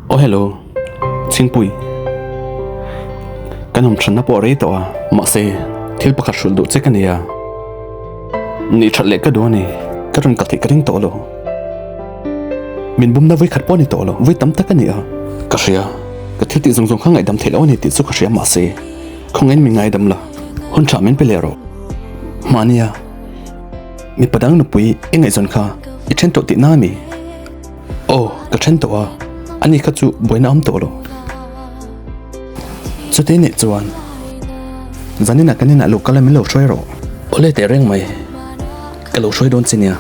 Oh hello, xin pui. Kan hom thana po rei to a ma se thil pakhat shul du che kania. Ni thatle ka do ni karon ka thi karing to lo. Min bum na voi khat po ni to lo voi tam ta kania. Ka ria ka thil ti zong zong khangai dam thelo ni ti chu ka ria ma se. Khongen mi ngai dam la. Hon cha men pelero. Mania. Mi padang nu pui engai zon kha I chen to ti na mi. Oh, ka chen to a. Ani ka chu boina am to lo. Chu te ne chuan. Zanina kanina lo kala mi lo shoi ro. Ole te reng mai. Ka lo shoi don chinia.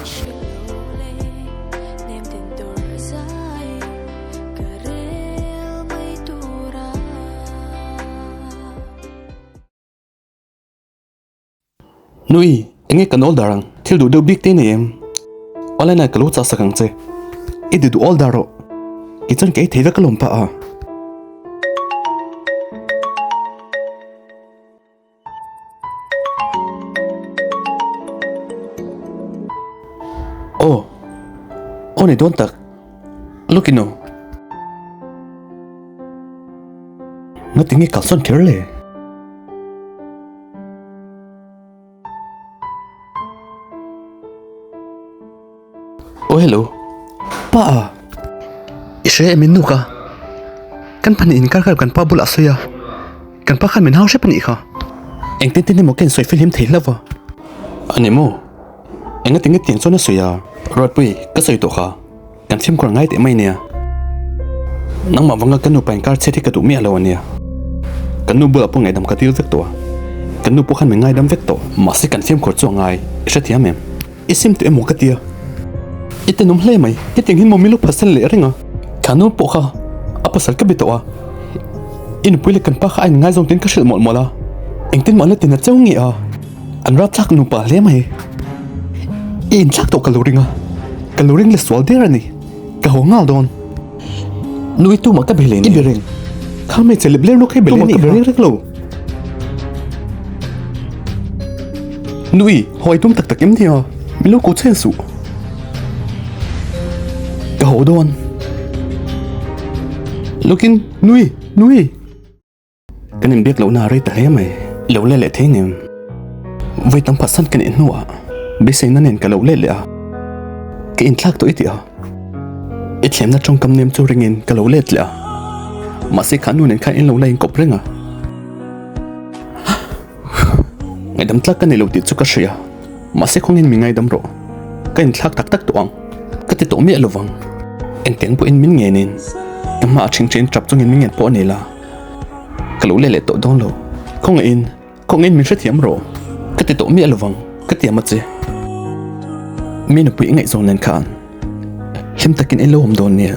Nui, enge kan ol darang. Thil du do big te ne em. Ole na ka lo cha sakang che. I du ol daro. Kitchen cái thế cái lồng pa à. Oh này don't tak. Look ino. Nó tiếng nghe cả son thiệt lệ. Oh hello. Pa à. Ishe emin nu ka kan pan in kar kan pa bul asuya kan pa khan min hau she pani kha eng tin tin mo ken soi film theila wa anemo eng ting tiang chona suya rot pui ka soi to kha kan film ko ngai te mai ne nang ma wanga kan nu pan kar che thi ka du mi alo ne kan nu bu apu ngai dam ka til vek to kan nu pu khan mi ngai dam vek to ma se kan film ko chu ngai she thiam em isim tu emo ka tia ite num hle mai iting hin mo mi lu phasal le ringa Kanu po ka apa sal ka bito a in puli kan pa kha ngai zong tin ka shil mol mola eng tin mala tin a cheu ngi a an ra thak nu pa le mai in thak to kaloring le swal der ani ka ho ngal don nui tu ma ka bele ni bereng kha me che lepler no khai bele ni ka bereng rek lo nui hoi tum tak tak em thia mi lo ko chen su ka ho don Looking nui Kan em biết lâu na rei ta he mai lâu le thế ngem với tấm phát sân kan in nuwa be sei na nen ka lâu le a ke in thak to itia it thlem na trong kam nem chu ringin ka lâu le tla ma se khan nu nen kha in lo la in kop renga ngai dam tlak kan lo ti chu ka shria ma se khongin mi ngai dam ro ka in thak tak tak to ang ka ti to mi lovang en teng po in min nge nin mà chinh chinh chập trong những miếng po này là cái lũ lệ lệ tội đông lô không in mình sẽ thiểm rồi cái tiền tội miệng là vâng cái tiền mất gì mình được bị ngại rồi nên khàn thêm ta kinh lâu hôm đó nè